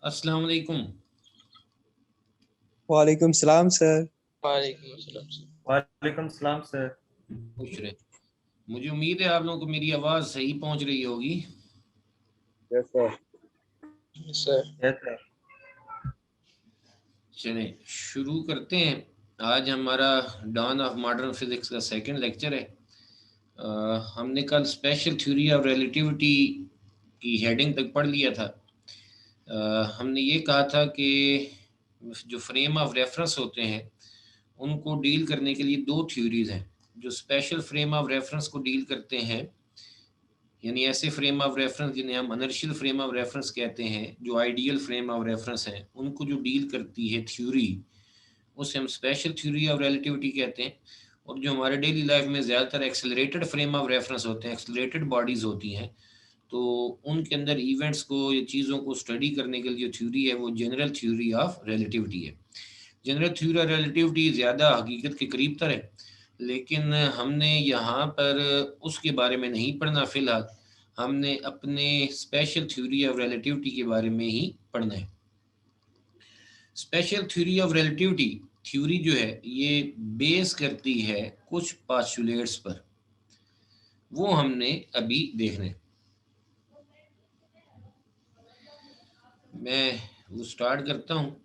अस्सलाम वालेकुम। वालेकुम सलाम सर। वालेकुम अस्सलाम सर। वालेकुम सलाम सर। खुश रहे। मुझे उम्मीद है आप लोगों को मेरी आवाज़ सही पहुंच रही होगी। Yes sir. Sir yes sir. चलें शुरू करते हैं। आज हमारा डॉन ऑफ मॉडर्न फिजिक्स का सेकंड लेक्चर है। हमने कल स्पेशल थ्योरी ऑफ रिलेटिविटी की हेडिंग तक पढ़ लिया था। हमने ये कहा था कि जो फ्रेम ऑफ रेफरेंस होते हैं उनको डील करने के लिए दो थ्योरीज हैं। जो स्पेशल फ्रेम ऑफ रेफरेंस को डील करते हैं, यानी ऐसे फ्रेम ऑफ रेफरेंस जिन्हें हम अनर्शियल फ्रेम ऑफ रेफरेंस कहते हैं, जो आइडियल फ्रेम ऑफ रेफरेंस हैं, उनको जो डील करती है थ्योरी, उसे हम स्पेशल थ्योरी ऑफ रिलेटिविटी कहते हैं। और जो हमारे डेली लाइफ में ज़्यादातर एक्सेलरेटेड फ्रेम ऑफ रेफरेंस होते हैं, एक्सेलरेटेड बॉडीज़ होती हैं, तो उनके अंदर इवेंट्स को या चीज़ों को स्टडी करने के लिए जो थ्योरी है वो जनरल थ्योरी ऑफ रिलेटिविटी है। जनरल थ्योरी ऑफ रिलेटिविटी ज़्यादा हकीकत के करीब तर है, लेकिन हमने यहाँ पर उसके बारे में नहीं पढ़ना। फ़िलहाल हमने अपने स्पेशल थ्योरी ऑफ रिलेटिविटी के बारे में ही पढ़ना है। Special theory of relativity theory जो है ये बेस करती है कुछ पोस्टुलेट्स पर, वो हमने अभी देखने। मैं वो स्टार्ट करता हूँ।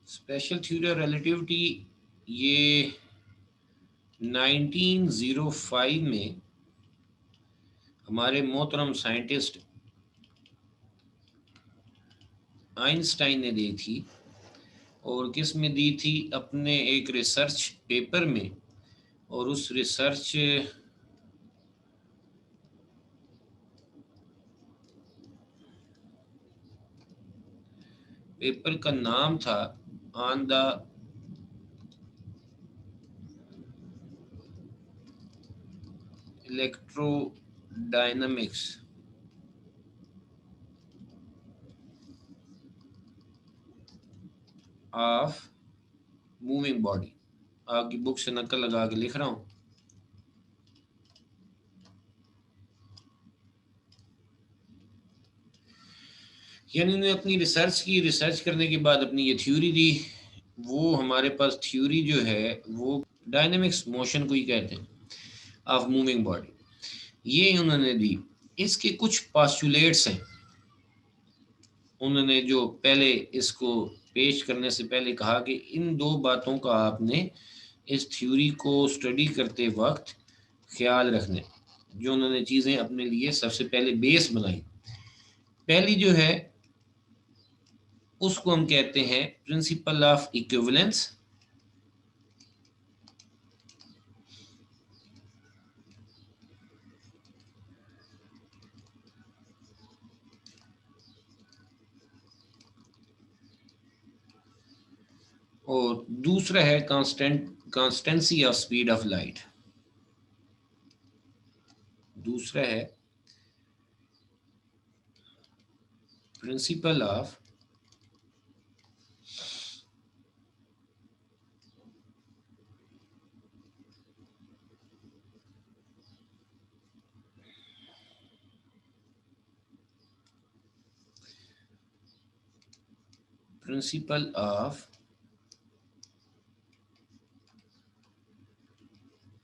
स्पेशल थ्योरी ऑफ रिलेटिविटी ये 1905 में हमारे मोहतरम साइंटिस्ट आइंस्टाइन ने दी थी। और किस में दी थी? अपने एक रिसर्च पेपर में। और उस रिसर्च पेपर का नाम था on the electrodynamics of moving body. आपकी बुक से नकल लगा के लिख रहा हूँ। यानी उन्होंने अपनी रिसर्च की, रिसर्च करने के बाद अपनी ये थ्योरी दी। वो हमारे पास थ्योरी जो है वो डायनेमिक्स मोशन को ही कहते हैं, ऑफ मूविंग बॉडी, ये उन्होंने दी। इसके कुछ पोस्टुलेट्स हैं। उन्होंने जो पहले इसको पेश करने से पहले कहा कि इन दो बातों का आपने इस थ्योरी को स्टडी करते वक्त ख्याल रखने। जो उन्होंने चीज़ें अपने लिए सबसे पहले बेस बनाई, पहली जो है उसको हम कहते हैं प्रिंसिपल ऑफ इक्विवेलेंस। और दूसरा है constancy of speed of light. दूसरा है principle of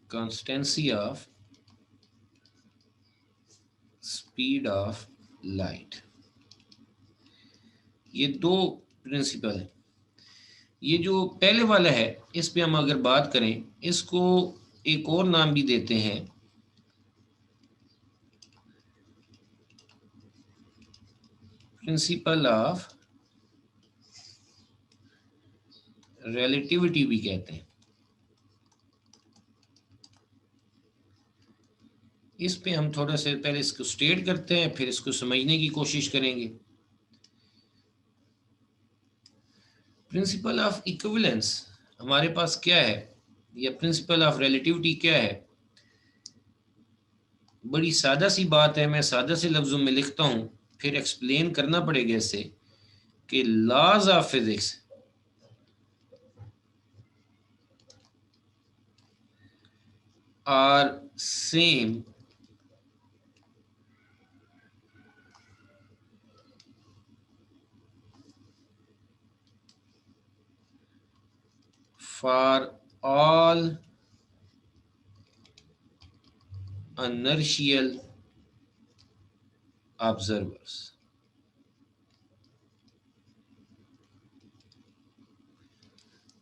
constancy of speed of light। ये दो प्रिंसिपल है। ये जो पहले वाला है इस पे हम अगर बात करें, इसको एक और नाम भी देते हैं, प्रिंसिपल ऑफ रिलेटिविटी भी कहते हैं। इस पे हम थोड़ा से पहले इसको स्टेट करते हैं, फिर इसको समझने की कोशिश करेंगे। प्रिंसिपल ऑफ इक्विवेलेंस हमारे पास क्या है, या प्रिंसिपल ऑफ रिलेटिविटी क्या है? बड़ी सादा सी बात है, मैं सादा से लफ्जों में लिखता हूं, फिर एक्सप्लेन करना पड़ेगा इसे कि laws of physics are same for all inertial observers.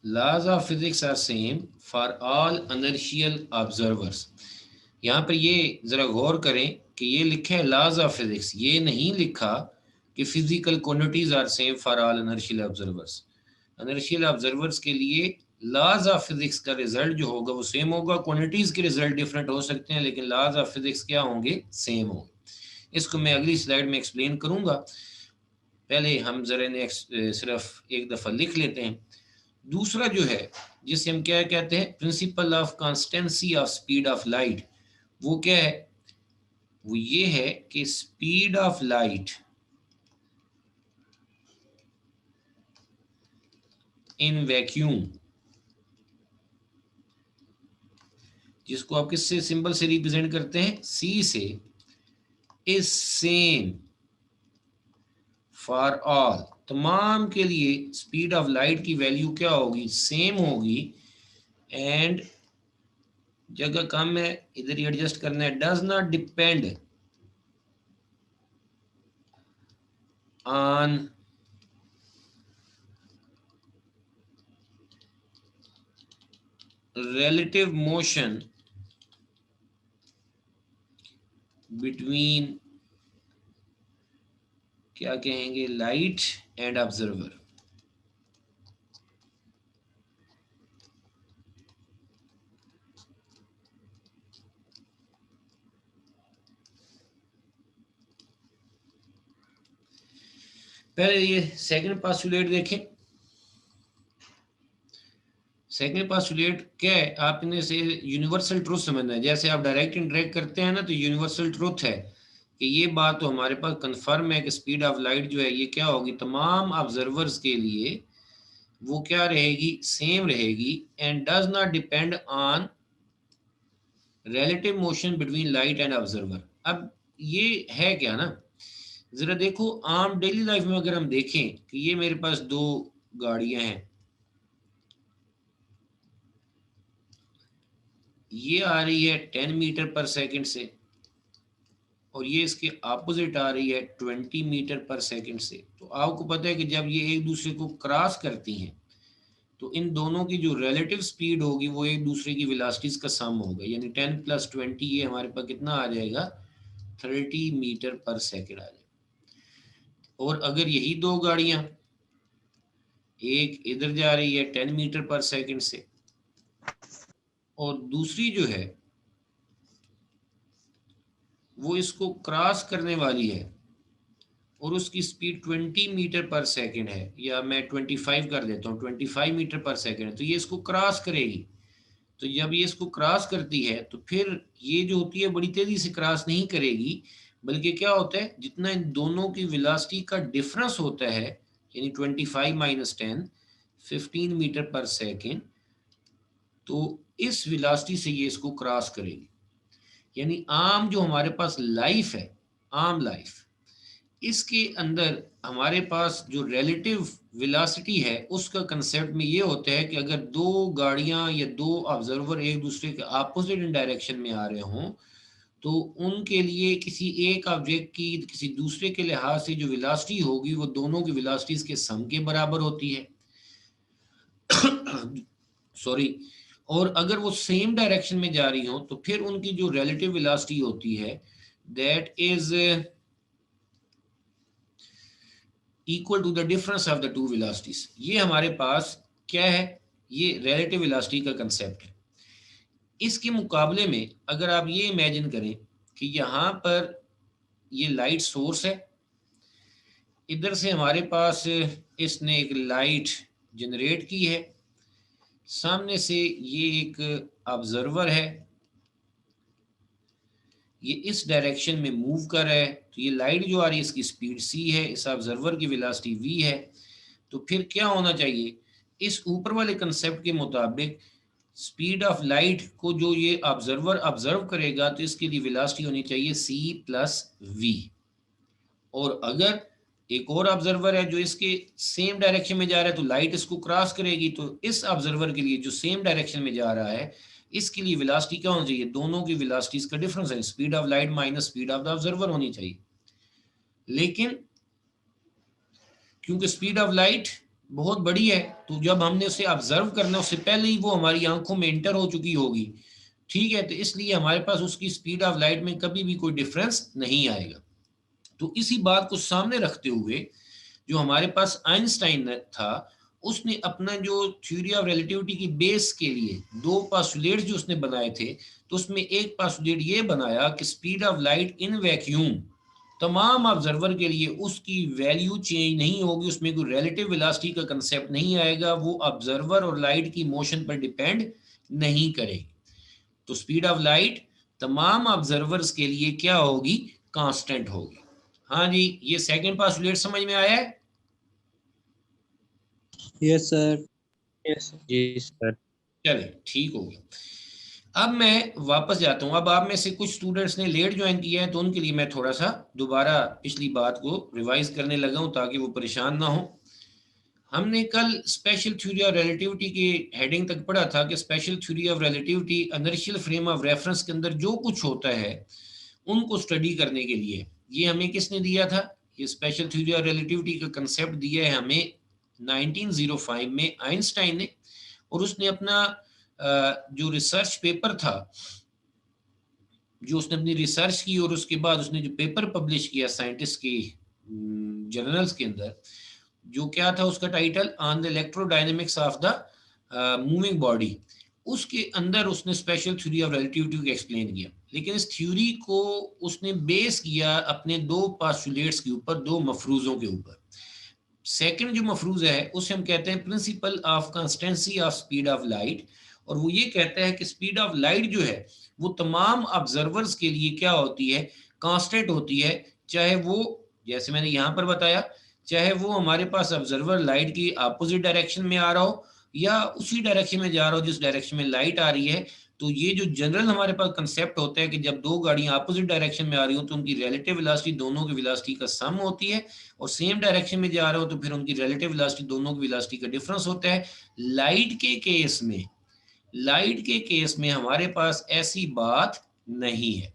Laws of physics are same for all inertial observers. यहाँ पर ये जरा गौर करें कि ये लिखा है लॉज ऑफ फिजिक्स, ये नहीं लिखा कि physical quantities are same for all inertial observers. Inertial observers के लिए लॉज ऑफ फिजिक्स का रिजल्ट जो होगा वो सेम होगा, क्वांटिटीज के रिजल्ट डिफरेंट हो सकते हैं, लेकिन लॉज ऑफ फिजिक्स क्या होंगे, सेम होंगे। इसको मैं अगली स्लाइड में एक्सप्लेन करूंगा, पहले हम जरा ने सिर्फ एक दफा लिख लेते हैं। दूसरा जो है जिसे हम क्या कहते हैं, principle of constancy of speed of light, वो क्या है, वो ये है कि speed of light in vacuum, जिसको आप किससे सिंबल से रिप्रेजेंट करते हैं, सी से, इज सेम फॉर ऑल, तमाम के लिए स्पीड ऑफ लाइट की वैल्यू क्या होगी, सेम होगी। एंड जगह कम है, इधर ही एडजस्ट करना है, does not depend on relative motion between, क्या कहेंगे, लाइट एंड ऑब्जर्वर। पहले ये सेकंड पोस्टुलेट देखें। सेकंड पोस्टुलेट क्या है, आपने से यूनिवर्सल ट्रूथ समझना है। जैसे आप डायरेक्ट इंटरेक्ट करते हैं ना, तो यूनिवर्सल ट्रूथ है कि ये बात तो हमारे पास कंफर्म है कि स्पीड ऑफ लाइट जो है ये क्या होगी, तमाम ऑब्जर्वर्स के लिए वो क्या रहेगी, सेम रहेगी। And does not depend on relative motion between light and observer. अब ये है क्या ना, जरा देखो आम डेली लाइफ में अगर हम देखें कि ये मेरे पास दो गाड़ियां हैं, ये आ रही है 10 मीटर पर सेकंड से और ये इसके अपोजिट आ रही है 20 मीटर पर सेकंड से। तो आपको पता है कि जब ये एक दूसरे को क्रॉस करती हैं तो इन दोनों की जो रिलेटिव स्पीड होगी वो एक दूसरे की वेलोसिटीज का सम होगा, यानी 10 + 20 ये हमारे पास कितना आ जाएगा, 30 मीटर पर सेकंड आ जाएगा। और अगर यही दो गाड़ियां, एक इधर जा रही है 10 मीटर पर सेकंड से और दूसरी जो है वो इसको क्रॉस करने वाली है और उसकी स्पीड 20 मीटर पर सेकंड है, या मैं 25 कर देता हूँ, 25 मीटर पर सेकंड है, तो ये इसको क्रॉस करेगी। तो जब ये इसको क्रॉस करती है तो फिर ये जो होती है बड़ी तेजी से क्रॉस नहीं करेगी, बल्कि क्या होता है, जितना इन दोनों की वेलोसिटी का डिफरेंस होता है, यानी 25 - 10 15 मीटर पर सेकंड, तो इस वेलोसिटी से ये इसको क्रॉस करेगी। यानी आम जो हमारे पास लाइफ है, आम लाइफ, इसके अंदर हमारे पास जो रिलेटिव वेलोसिटी है उसका कंसेप्ट में ये होता है कि अगर दो गाड़ियां या दो ऑब्जर्वर एक दूसरे के अपोजिट डायरेक्शन में आ रहे हों तो उनके लिए किसी एक ऑब्जेक्ट की किसी दूसरे के लिहाज से जो वेलोसिटी होगी वो दोनों की वेलोसिटीज के सम के बराबर होती है। सॉरी। और अगर वो सेम डायरेक्शन में जा रही हो तो फिर उनकी जो रिलेटिव वेलोसिटी होती है that is equal to the difference of the two velocities. ये हमारे पास क्या है, ये रिलेटिव वेलोसिटी का कंसेप्ट है। इसके मुकाबले में अगर आप ये इमेजिन करें कि यहाँ पर ये लाइट सोर्स है, इधर से हमारे पास इसने एक लाइट जनरेट की है, सामने से ये एक ऑब्जर्वर है, ये इस डायरेक्शन में मूव कर रहा है, तो ये लाइट जो आ रही है इसकी स्पीड c है, इस ऑब्जर्वर की वेलोसिटी v है। तो फिर क्या होना चाहिए, इस ऊपर वाले कंसेप्ट के मुताबिक स्पीड ऑफ लाइट को जो ये ऑब्जर्वर ऑब्जर्व करेगा तो इसके लिए वेलोसिटी होनी चाहिए c प्लस v। और अगर एक और ऑब्जर्वर है जो इसके सेम डायरेक्शन में जा रहा है तो लाइट इसको क्रॉस करेगी, तो इस ऑब्जर्वर के लिए जो सेम डायरेक्शन में जा रहा है इसके लिए वेलोसिटी क्या होनी चाहिए, दोनों की वेलोसिटीज का डिफरेंस है, speed of light minus speed of the observer होनी चाहिए। लेकिन क्योंकि स्पीड ऑफ लाइट बहुत बड़ी है तो जब हमने उसे ऑब्जर्व करना है उससे पहले ही वो हमारी आंखों में इंटर हो चुकी होगी, ठीक है, तो इसलिए हमारे पास उसकी स्पीड ऑफ लाइट में कभी भी कोई डिफरेंस नहीं आएगा। तो इसी बात को सामने रखते हुए जो हमारे पास आइंस्टाइन था उसने अपना जो थ्योरी ऑफ रिलेटिविटी की बेस के लिए दो पोस्टुलेट्स जो उसने बनाए थे, तो उसमें एक पोस्टुलेट ये बनाया कि speed of light in vacuum तमाम ऑब्जर्वर के लिए उसकी वैल्यू चेंज नहीं होगी, उसमें कोई रिलेटिव वेलोसिटी का कंसेप्ट नहीं आएगा, वो ऑब्जर्वर और लाइट की मोशन पर डिपेंड नहीं करेगी। तो स्पीड ऑफ लाइट तमाम ऑब्जर्वर्स के लिए क्या होगी, कांस्टेंट होगी। हाँ जी, ये सेकंड पोस्टुलेट समझ में आया है? Yes sir. यस जी सर। चले ठीक हो गया। अब मैं वापस जाता हूँ। अब आप में से कुछ स्टूडेंट्स ने लेट ज्वाइन किया है तो उनके लिए मैं थोड़ा सा दोबारा पिछली बात को रिवाइज करने लगा हूँ ताकि वो परेशान ना हो। हमने कल स्पेशल थ्योरी ऑफ रिलेटिविटी की हेडिंग तक पढ़ा था कि special theory of relativity inertial frame of reference के अंदर जो कुछ होता है उनको स्टडी करने के लिए ये हमें किसने दिया था, ये स्पेशल थ्योरी ऑफ रिलेटिविटी का कंसेप्ट दिया है हमें 1905 में आइंस्टाइन ने। और उसने अपना जो रिसर्च पेपर था, जो उसने अपनी रिसर्च की और उसके बाद उसने जो पेपर पब्लिश किया साइंटिस्ट की जर्नल्स के अंदर, जो क्या था उसका title, on the electrodynamics of the moving body, उसके अंदर उसने स्पेशल थ्योरी ऑफ रिलेटिविटी को एक्सप्लेन किया। लेकिन इस थ्योरी को उसने बेस किया अपने दो पोस्टुलेट्स के ऊपर, दो मफरूजों के ऊपर। सेकंड जो मफरूज है उसे हम कहते हैं principle of consistency of speed of light, और वो ये कहता है कि स्पीड ऑफ लाइट जो है वो तमाम ऑब्जर्वर्स के लिए क्या होती है, कांस्टेंट होती है, चाहे वो जैसे मैंने यहाँ पर बताया, चाहे वो हमारे पास ऑब्जर्वर लाइट की अपोजिट डायरेक्शन में आ रहा हो या उसी डायरेक्शन में जा रहा हो जिस डायरेक्शन में लाइट आ रही है। तो ये जो जनरल हमारे पास कंसेप्ट होता है कि जब दो गाड़ियां अपोजिट डायरेक्शन में आ रही हो तो उनकी रिलेटिव वेलोसिटी दोनों की वेलोसिटी का सम होती है, और सेम डायरेक्शन में जा रहे हो तो फिर उनकी रिलेटिव वेलोसिटी दोनों की वेलोसिटी का डिफरेंस होता है। लाइट के केस में, लाइट के केस में हमारे पास ऐसी बात नहीं है,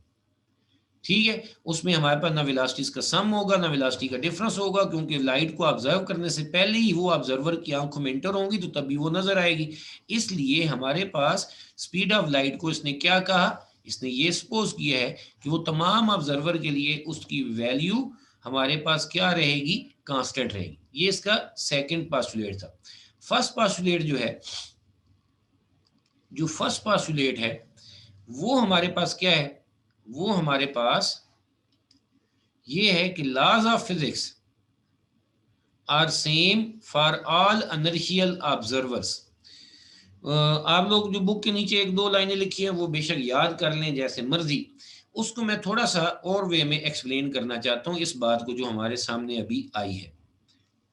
ठीक है, उसमें हमारे पास ना वेलोसिटीज का सम होगा ना वेलोसिटी का डिफरेंस होगा, क्योंकि लाइट को ऑब्जर्व करने से पहले ही वो ऑब्जर्वर की आंखों में इंटर होंगी तो तभी वो नजर आएगी। इसलिए हमारे पास स्पीड ऑफ लाइट को इसने क्या कहा, इसने ये सपोज किया है कि वो तमाम ऑब्जर्वर के लिए उसकी वैल्यू हमारे पास क्या रहेगी, कांस्टेंट रहेगी। ये इसका सेकंड पोस्टुलेट था। फर्स्ट पोस्टुलेट जो है, जो फर्स्ट पोस्टुलेट है वो हमारे पास क्या है, वो हमारे पास ये है कि laws of physics are same for all inertial observers. आप लोग जो बुक के नीचे एक दो लाइनें लिखी हैं वो बेशक याद कर लें जैसे मर्जी, उसको मैं थोड़ा सा और वे में एक्सप्लेन करना चाहता हूँ इस बात को जो हमारे सामने अभी आई है।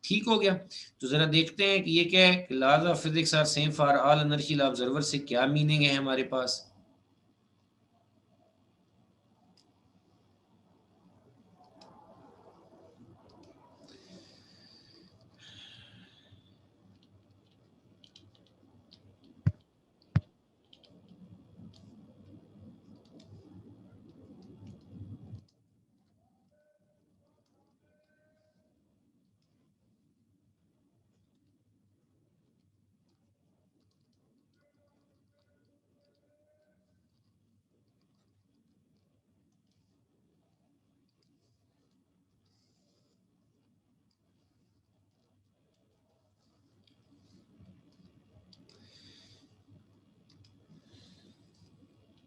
ठीक हो गया? तो जरा देखते हैं कि ये क्या है कि laws of physics are same for all inertial observer से क्या मीनिंग है हमारे पास।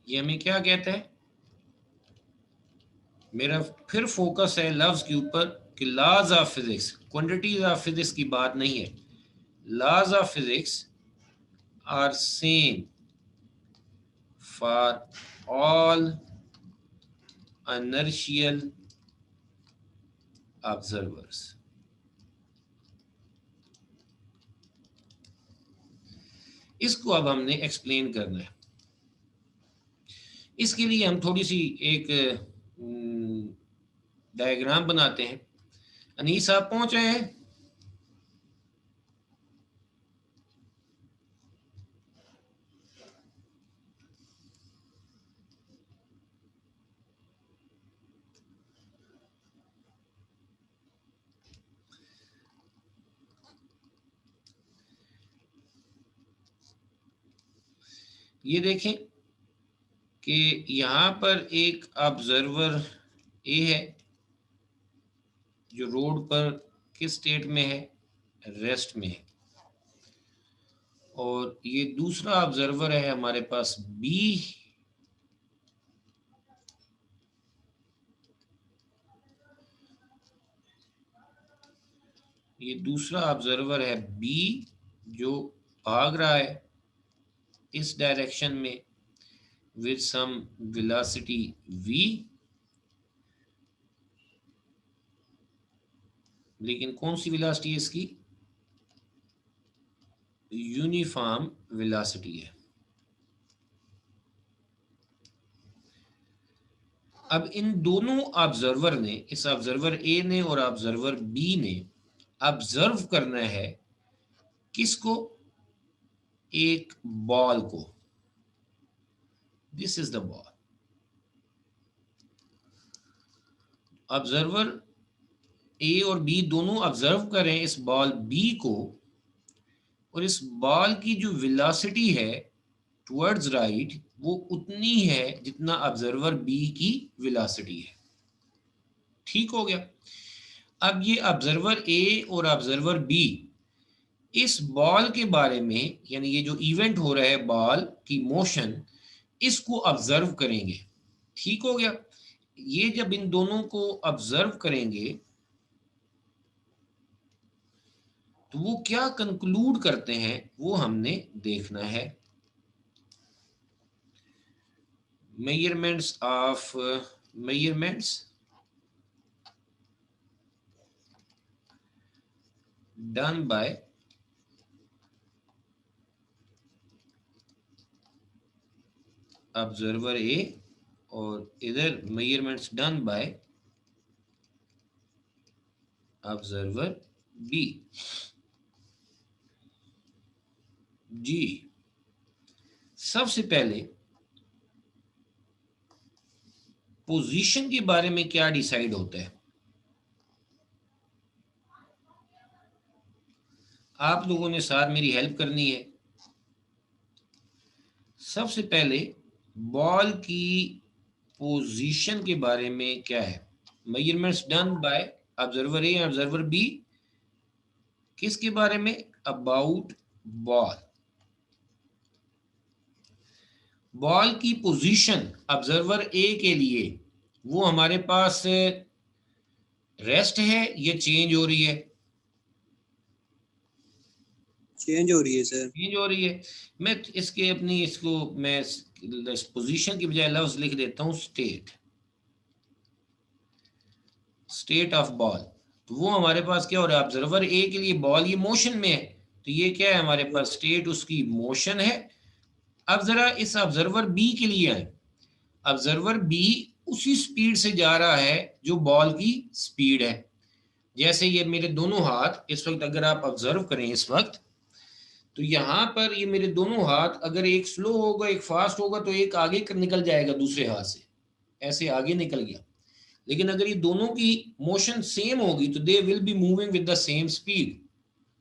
ये हमें क्या कहता है, मेरा फिर फोकस है लफ्ज के ऊपर कि laws of physics, quantities of physics की बात नहीं है। Laws of physics are same for all inertial observers. इसको अब हमने एक्सप्लेन करना है। इसके लिए हम थोड़ी सी एक डायग्राम बनाते हैं। अनीस आप पहुंच रहे हैं? ये देखें कि यहाँ पर एक ऑब्जर्वर ए है जो रोड पर किस स्टेट में है? रेस्ट में है। और ये दूसरा ऑब्जर्वर है हमारे पास बी, ये दूसरा ऑब्जर्वर है बी जो भाग रहा है इस डायरेक्शन में with some velocity v, लेकिन कौन सी वेलोसिटी है इसकी? यूनिफॉर्म वेलोसिटी है। अब इन दोनों ऑब्जर्वर ने, इस ऑब्जर्वर ए ने और ऑब्जर्वर बी ने ऑब्जर्व करना है किसको? एक बॉल को। This is the ball. Observer A और बी दोनों ऑब्जर्व करें इस बॉल बी को, और इस बॉल की जो वेलोसिटी है टुवर्ड्स राइट वो उतनी है जितना ऑब्जर्वर बी की वेलोसिटी है। ठीक हो गया। अब ये ऑब्जर्वर ए और ऑब्जर्वर बी इस बॉल के बारे में, यानी ये जो इवेंट हो रहा है बॉल की मोशन, इसको ऑब्जर्व करेंगे। ठीक हो गया। ये जब इन दोनों को ऑब्जर्व करेंगे तो वो क्या कंक्लूड करते हैं वो हमने देखना है। Measurements done by observer A और इधर measurements done by observer B. जी, सबसे पहले पोजीशन के बारे में क्या डिसाइड होता है? आप लोगों ने साथ मेरी हेल्प करनी है। सबसे पहले बॉल की पोजीशन के बारे में क्या है? Measurements done by observer A observer B. किसके बारे में? About ball. बॉल की पोजीशन ऑब्जर्वर ए के लिए वो हमारे पास रेस्ट है या चेंज हो रही है? चेंज हो रही है सर। चेंज हो रही है। मैं इसके अपनी इसको मैं पोजीशन की बजाय लफ्ज लिख देता हूं स्टेट ऑफ बॉल। तो वो हमारे पास क्या हो रहा है? ऑब्जर्वर ए के लिए बॉल ये मोशन में है, तो ये क्या है हमारे पास? स्टेट उसकी मोशन है। अब जरा इस ऑब्जर्वर बी के लिए आए। ऑब्जर्वर बी उसी स्पीड से जा रहा है जो बॉल की स्पीड है। जैसे ये मेरे दोनों हाथ इस वक्त अगर आप ऑब्जर्व करें इस वक्त, तो यहाँ पर ये मेरे दोनों हाथ अगर एक स्लो होगा एक फास्ट होगा तो एक आगे निकल जाएगा दूसरे हाथ से, ऐसे आगे निकल गया। लेकिन अगर ये दोनों की मोशन सेम होगी तो they will be moving with the same speed.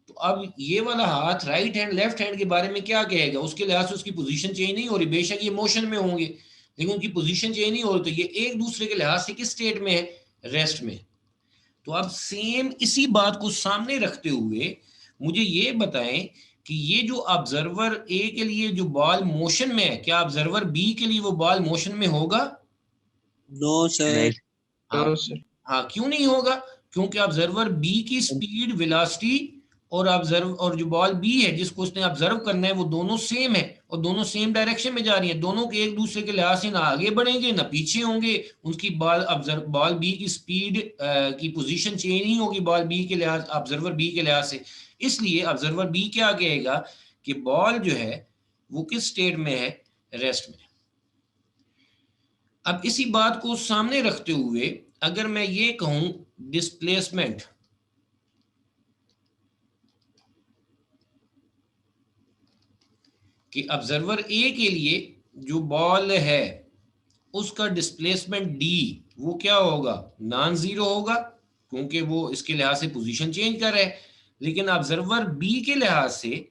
तो अब ये वाला हाथ राइट हैंड लेफ्ट हैंड के बारे में क्या कहेगा? उसके लिहाज से उसकी पोजीशन चेंज नहीं हो रही। बेशक ये मोशन में होंगे लेकिन उनकी पोजीशन चेंज नहीं हो रही, तो ये एक दूसरे के लिहाज से किस स्टेट में है? रेस्ट में। तो अब सेम इसी बात को सामने रखते हुए मुझे ये बताएं कि ये जो ऑब्जर्वर ए के लिए जो बॉल मोशन में है, क्या ऑब्जर्वर बी के लिए वो बॉल मोशन में होगा? No sir. No sir. हाँ, क्यों नहीं होगा? क्योंकि ऑब्जर्वर बी की स्पीड वेलोसिटी और जो बॉल बी है जिसको उसने ऑब्जर्व करना है वो दोनों सेम है और दोनों सेम डायरेक्शन में जा रही है, दोनों के एक दूसरे के लिहाज से ना आगे बढ़ेंगे ना पीछे होंगे, उनकी बॉल बी की स्पीड की पोजीशन चेंज नहीं होगी बॉल बी के लिहाज ऑब्जर्वर बी के लिहाज से। इसलिए ऑब्जर्वर बी क्या कहेगा कि बॉल जो है वो किस स्टेट में है, रेस्ट में। अब इसी बात को सामने रखते हुए अगर मैं ये कहूं डिस्प्लेसमेंट, कि ऑब्जर्वर ए के लिए जो बॉल है उसका डिस्प्लेसमेंट डी वो क्या होगा, नॉन जीरो होगा क्योंकि वो इसके लिहाज से पोजीशन चेंज कर रहा है, लेकिन ऑब्जर्वर बी के लिहाज से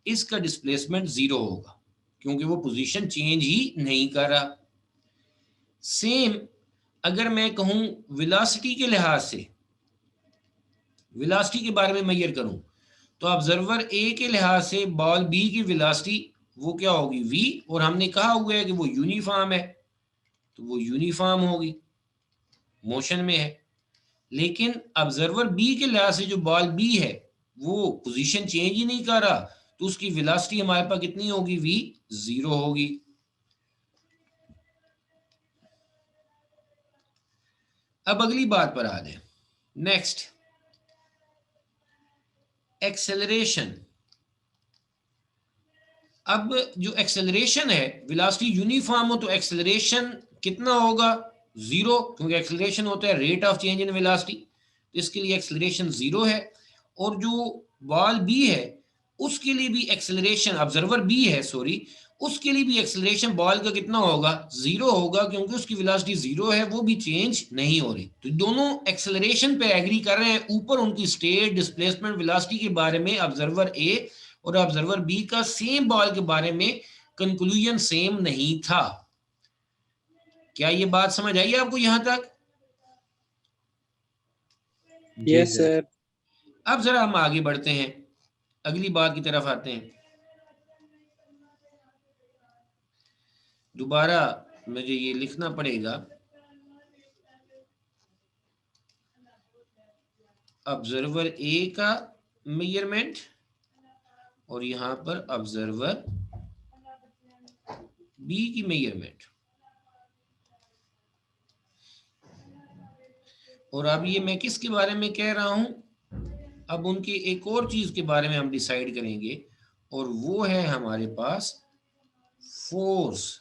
इसका डिस्प्लेसमेंट जीरो होगा क्योंकि वो पोजीशन चेंज ही नहीं कर रहा। सेम अगर मैं कहूं वेलोसिटी के लिहाज से, वेलोसिटी के बारे में मेजर करूं तो ऑब्जर्वर ए के लिहाज से बॉल बी की वेलोसिटी वो क्या होगी v, और हमने कहा हुआ है कि वो यूनिफॉर्म है तो वो यूनिफॉर्म होगी, मोशन में है। लेकिन ऑब्जर्वर बी के लिहाज से जो बॉल बी है वो पोजीशन चेंज ही नहीं कर रहा तो उसकी वेलोसिटी हमारे पास कितनी होगी, v जीरो होगी। अब अगली बात पर आ जाए, नेक्स्ट एक्सेलरेशन। अब जो एक्सेलरेशन है, वेलोसिटी यूनिफॉर्म हो तो एक्सेलरेशन कितना होगा, जीरो, क्योंकि एक्सेलरेशन होता है rate of change in velocity, तो इसके लिए एक्सेलरेशन जीरो है। और जो बॉल बी है उसके लिए भी एक्सेलरेशन, ऑब्जर्वर बी है सॉरी, उसके लिए भी एक्सेलरेशन बॉल का कितना होगा, जीरो होगा क्योंकि उसकी वेलोसिटी जीरो है, वो भी चेंज नहीं हो रही। तो दोनों एक्सेलरेशन पे एग्री कर रहे हैं, ऊपर उनकी स्टेट डिस्प्लेसमेंट वेलोसिटी के बारे में ऑब्जर्वर ए और ऑब्जर्वर बी का सेम बॉल के बारे में कंक्लूजन सेम नहीं था। क्या ये बात समझ आई आपको यहां तक? Yes sir. अब जरा हम आगे बढ़ते हैं, अगली बात की तरफ आते हैं। दोबारा मुझे ये लिखना पड़ेगा, ऑब्जर्वर ए का मेजरमेंट और यहां पर ऑब्जर्वर बी की मेजरमेंट। और अब ये मैं किसके बारे में कह रहा हूं, अब उनकी एक और चीज के बारे में हम डिसाइड करेंगे और वो है हमारे पास फोर्स।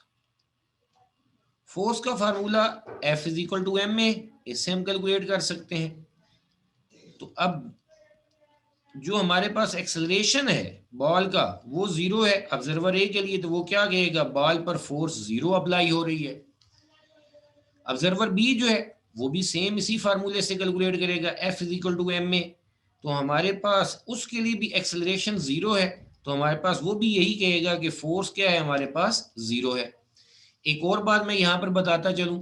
फोर्स का formula F is equal to M A, इससे हम कैलकुलेट कर सकते हैं। तो अब जो हमारे पास एक्सेलरेशन है बॉल का वो जीरो है ऑब्जर्वर ए के लिए, तो वो क्या कहेगा, बॉल पर फोर्स जीरो अप्लाई हो रही है। ऑब्जर्वर बी जो है वो भी सेम इसी फार्मूले से कैलकुलेट करेगा, F is equal to M A. तो हमारे पास उसके लिए भी एक्सेलरेशन जीरो है, तो हमारे पास वो भी यही कहेगा कि फोर्स क्या है, हमारे पास जीरो है। एक और बात मैं यहाँ पर बताता चलूं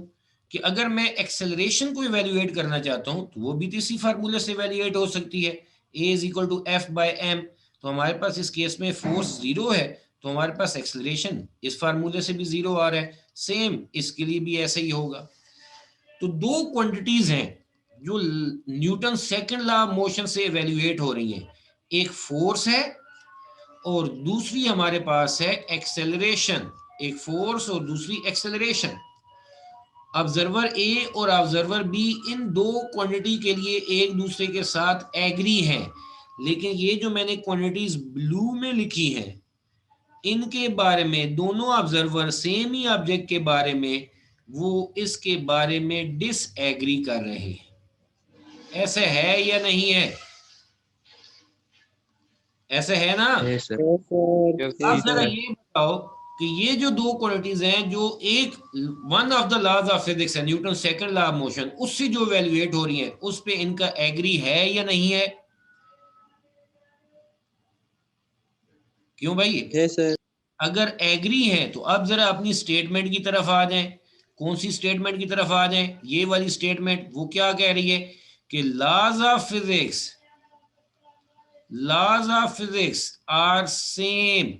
कि अगर मैं एक्सेलरेशन को इवेल्युएट करना चाहता हूं तो वो भी इसी फार्मूले से इवेल्युएट हो सकती है, A is equal to F by M. तो हमारे पास इस केस में फोर्स जीरो है तो हमारे पास एक्सेलरेशन इस फार्मूले से भी जीरो आ रहा है, सेम इसके लिए भी ऐसे ही होगा। तो दो क्वांटिटीज हैं जो Newton second law of motion से इवेल्युएट हो रही हैं, एक फोर्स है और दूसरी हमारे पास है एक्सेलरेशन। एक फोर्स और दूसरी एक्सेलरेशन। ऑब्जर्वर ए और ऑब्जर्वर बी इन दो क्वांटिटी के लिए एक दूसरे के साथ एग्री हैं, लेकिन ये जो मैंने क्वांटिटीज ब्लू में लिखी हैं इनके बारे में दोनों ऑब्जर्वर सेम ही ऑब्जेक्ट के बारे में वो इसके बारे में डिसएग्री कर रहे हैं। ऐसे है या नहीं है? ऐसे है ना? अब जरा ये बताओ कि ये जो दो क्वालिटीज हैं जो एक one of the laws of physics है, Newton second law of motion, उससे जो इवैल्यूएट हो रही है उस पे इनका एग्री है या नहीं है? क्यों भाई? Yes sir. अगर एग्री है तो अब जरा अपनी स्टेटमेंट की तरफ आ जाएं। कौन सी स्टेटमेंट की तरफ आ जाएं? ये वाली स्टेटमेंट। वो क्या कह रही है कि laws of physics are same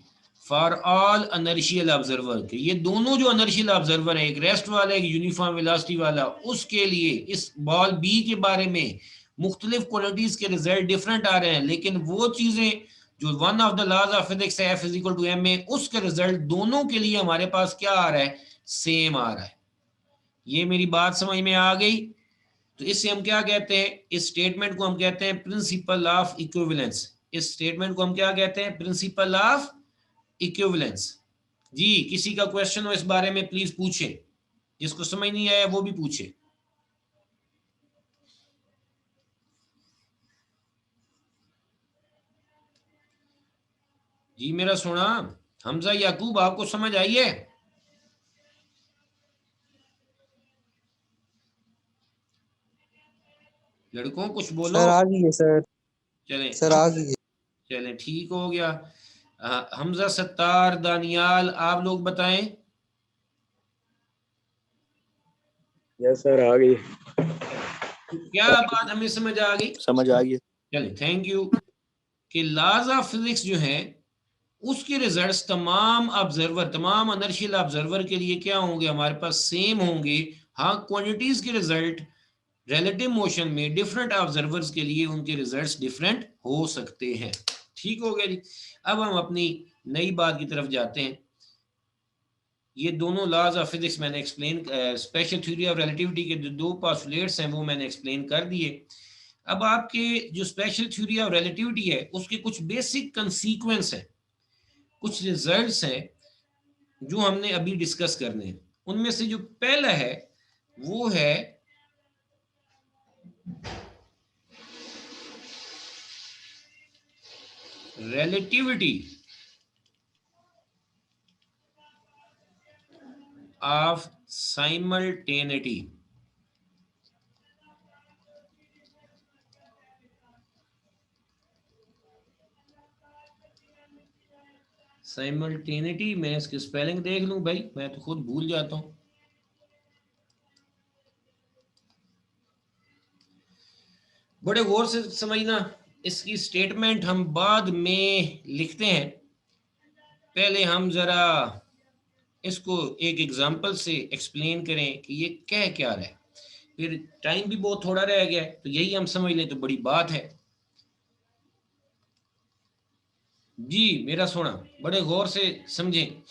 for all inertial observer. के ये दोनों जो अनर्शियल ऑब्जर्वर है, एक रेस्ट वाला एक यूनिफॉर्म वेलोसिटी वाला, उसके लिए इस बॉल बी के बारे में मुख्तलिफ क्वालिटीज के रिजल्ट डिफरेंट आ रहे हैं, लेकिन वो चीजें जो one of the laws of physics है, F = ma, उसके रिजल्ट दोनों के लिए हमारे पास क्या आ रहा है, सेम आ रहा है। ये मेरी बात समझ में आ गई? तो इससे हम क्या कहते हैं, इस स्टेटमेंट को हम कहते हैं प्रिंसिपल ऑफ इक्विवेलेंस। इस स्टेटमेंट को हम क्या कहते हैं, प्रिंसिपल ऑफ इक्विवेलेंस। जी, किसी का क्वेश्चन हो इस बारे में प्लीज पूछे, जिसको समझ नहीं आया वो भी पूछे। जी मेरा सुना, हमजा याकूब आपको समझ आई है? लड़कों कुछ बोलो। सर आ गई है सर। चलें सर आ गई है। चलें ठीक हो गया। हमजा, सत्तार, दानियाल, आप लोग बताएं। यस सर आ गई। क्या बात हमें समझ आ गई? समझ आ गई। चलिए थैंक यू। कि लॉज ऑफ फिजिक्स जो है उसके रिजल्ट्स तमाम ऑब्जर्वर, तमाम अनर्शियल ऑब्जर्वर के लिए क्या होंगे, हमारे पास सेम होंगे। हाँ, क्वांटिटीज के रिजल्ट रिलेटिव मोशन में डिफरेंट ऑब्जर्वर्स के लिए उनके रिजल्ट्स डिफरेंट हो सकते हैं। ठीक हो गया जी। अब हम अपनी नई बात की तरफ जाते हैं। ये दोनों लॉज ऑफ फिजिक्स मैंने explain, special theory of relativity के जो दो पोस्टुलेट्स हैं वो मैंने एक्सप्लेन कर दिए। अब आपके जो स्पेशल थ्योरी ऑफ रिलेटिविटी है उसके कुछ बेसिक कंसीक्वेंस हैं, कुछ रिजल्ट्स हैं जो हमने अभी डिस्कस करने हैं। उनमें से जो पहला है वो है रिलेटिविटी ऑफ साइमल्टेनिटी। साइमल्टेनिटी में इसकी स्पेलिंग देख लूं भाई, मैं तो खुद भूल जाता हूं। बड़े गौर से समझना, इसकी स्टेटमेंट हम बाद में लिखते हैं। पहले हम जरा इसको एक एग्जांपल से एक्सप्लेन करें कि ये कह क्या रहा है, फिर टाइम भी बहुत थोड़ा रह गया है तो यही हम समझ लें तो बड़ी बात है। जी मेरा सुना, बड़े गौर से समझें।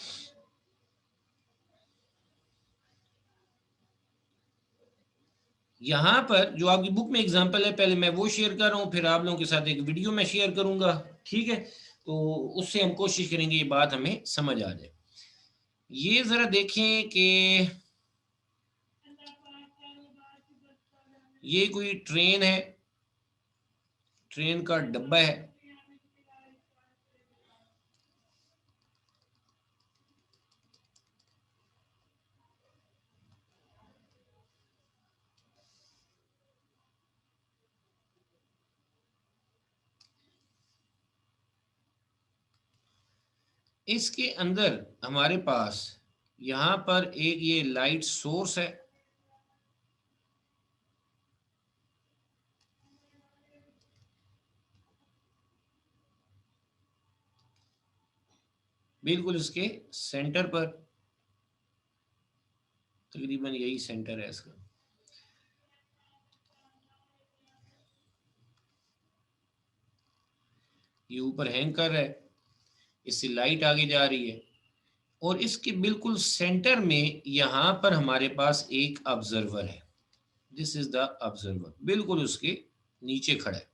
यहां पर जो आपकी बुक में एग्जांपल है, पहले मैं वो शेयर कर रहा हूं, फिर आप लोगों के साथ एक वीडियो में शेयर करूंगा, ठीक है? तो उससे हम कोशिश करेंगे ये बात हमें समझ आ जाए। ये जरा देखें कि ये कोई ट्रेन है, ट्रेन का डब्बा है। इसके अंदर हमारे पास यहां पर एक ये लाइट सोर्स है, बिल्कुल इसके सेंटर पर, तकरीबन यही सेंटर है इसका। ये ऊपर हैंग कर रहा है, इससे लाइट आगे जा रही है, और इसके बिल्कुल सेंटर में यहां पर हमारे पास एक ऑब्जर्वर है। दिस इज द ऑब्जर्वर, बिल्कुल उसके नीचे खड़ा है।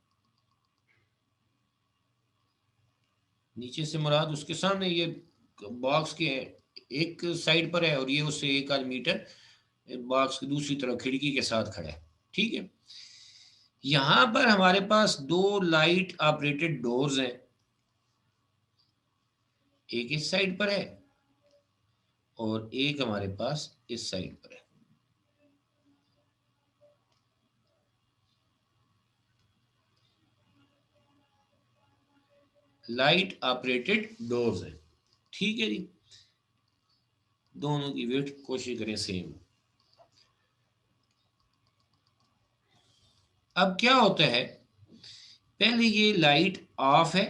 नीचे से मुराद उसके सामने ये बॉक्स के एक साइड पर है और ये उससे 1 मीटर बॉक्स की दूसरी तरफ खिड़की के साथ खड़ा है, ठीक है? यहां पर हमारे पास दो लाइट ऑपरेटेड डोर्स हैं, एक इस साइड पर है और एक हमारे पास इस साइड पर है। लाइट ऑपरेटेड डोर्स है, ठीक है जी? दोनों की वेट कोशिश करें सेम। अब क्या होता है, पहले ये लाइट ऑफ है,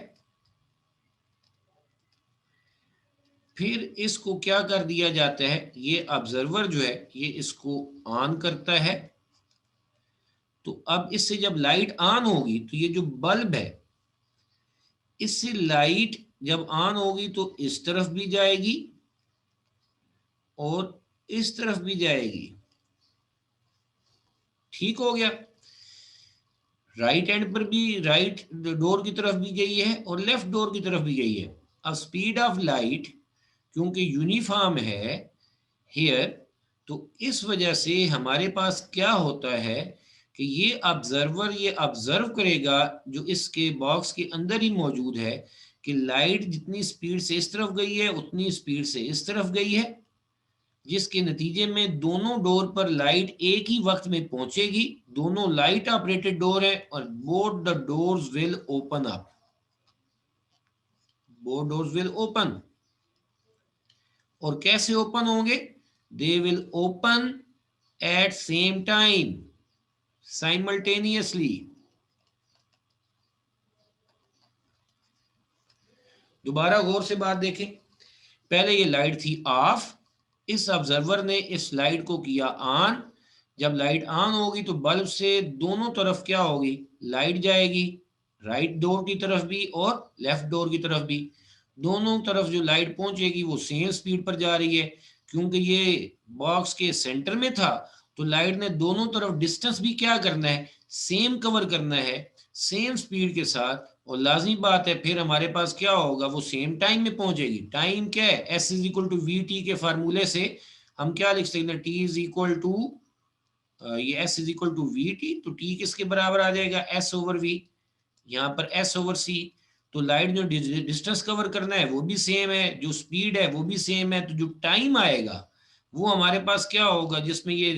फिर इसको क्या कर दिया जाता है, ये ऑब्जर्वर जो है ये इसको ऑन करता है, तो अब इससे जब लाइट ऑन होगी तो ये जो बल्ब है, इससे लाइट जब ऑन होगी तो इस तरफ भी जाएगी और इस तरफ भी जाएगी। ठीक हो गया। राइट एंड पर भी, राइट डोर की तरफ भी गई है और लेफ्ट डोर की तरफ भी गई है। अब स्पीड ऑफ लाइट क्योंकि यूनिफॉर्म है हियर, तो इस वजह से हमारे पास क्या होता है कि ये ऑब्जर्वर ये ऑब्जर्व करेगा जो इसके बॉक्स के अंदर ही मौजूद है कि लाइट जितनी स्पीड से इस तरफ गई है उतनी स्पीड से इस तरफ गई है, जिसके नतीजे में दोनों डोर पर लाइट एक ही वक्त में पहुंचेगी। दोनों लाइट ऑपरेटेड डोर है और both the doors will open up, both doors will open. और कैसे ओपन होंगे? They will open at same time, simultaneously. दोबारा गौर से बात देखें। पहले ये लाइट थी ऑफ, इस ऑब्जर्वर ने इस लाइट को किया ऑन। जब लाइट ऑन होगी तो बल्ब से दोनों तरफ क्या होगी? लाइट जाएगी, राइट डोर की तरफ भी और लेफ्ट डोर की तरफ भी। दोनों तरफ जो लाइट पहुंचेगी वो सेम स्पीड पर जा रही है। क्योंकि ये बॉक्स के सेंटर में था तो लाइट ने दोनों तरफ डिस्टेंस भी क्या करना है? सेम कवर करना है, सेम स्पीड के साथ। और लाजमी बात है फिर हमारे पास क्या होगा? वो सेम टाइम में पहुंचेगी। टाइम क्या है? S is equal to V T के फार्मूले से हम क्या लिख सकते हैं? टी इज इक्वल टू, ये S is equal to V T, तो टी किसके बराबर आ जाएगा? S over V. यहाँ पर एस ओवर सी। तो लाइट जो डिस्टेंस कवर करना है वो भी सेम है, जो स्पीड है वो भी सेम है। तो जो टाइम आएगा वो हमारे पास क्या होगा? जिसमें ये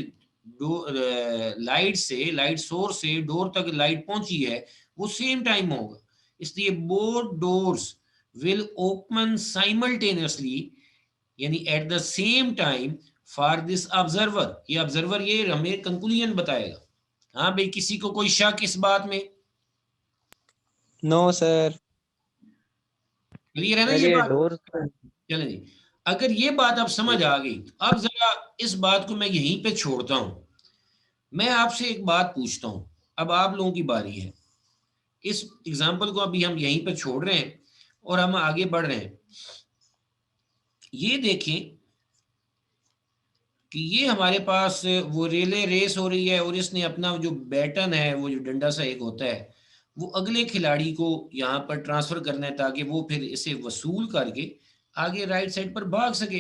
लाइट से, लाइट सोर्स से डोर तक लाइट पहुंची है वो सेम टाइम होगा। इसलिए both doors will open simultaneously, यानी at the same time for this observer. ये ऑब्जर्वर ये हमें कंक्लूजन बताएगा। हाँ भाई, किसी को कोई शक इस बात में? No sir. क्लियर है ना सर ये ये बात? डोर चलें जी। अगर ये बात अब समझ आ गई तो अब जरा इस बात को मैं यहीं पे छोड़ता हूं। मैं आपसे एक बात पूछता हूं, अब आप लोगों की बारी है। इस एग्जाम्पल को अभी हम यहीं पे छोड़ रहे हैं और हम आगे बढ़ रहे हैं। ये देखें कि ये हमारे पास वो रिले रेस हो रही है और इसने अपना जो बैटन है, वो जो डंडा सा एक होता है, वो अगले खिलाड़ी को यहाँ पर ट्रांसफर करना है ताकि वो फिर इसे वसूल करके आगे राइट साइड पर भाग सके।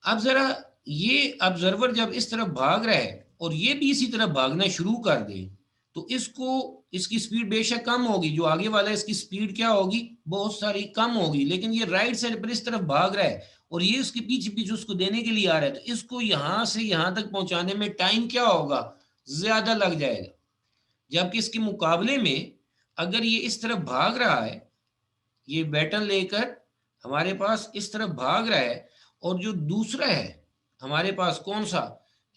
अब जरा ये ऑब्जर्वर जब इस तरफ भाग रहा है और ये भी इसी तरफ भागना शुरू कर दे तो इसको, इसकी स्पीड बेशक कम होगी, जो आगे वाला है इसकी स्पीड क्या होगी? बहुत सारी कम होगी। लेकिन ये राइट साइड पर इस तरफ भाग रहा है और ये उसके पीछे पीछे उसको देने के लिए आ रहा है, तो इसको यहां से यहां तक पहुंचाने में टाइम क्या होगा? ज्यादा लग जाएगा। जबकि इसके मुकाबले में अगर ये इस तरफ भाग रहा है, ये बैटन लेकर हमारे पास इस तरफ भाग रहा है, और जो दूसरा है हमारे पास कौन सा,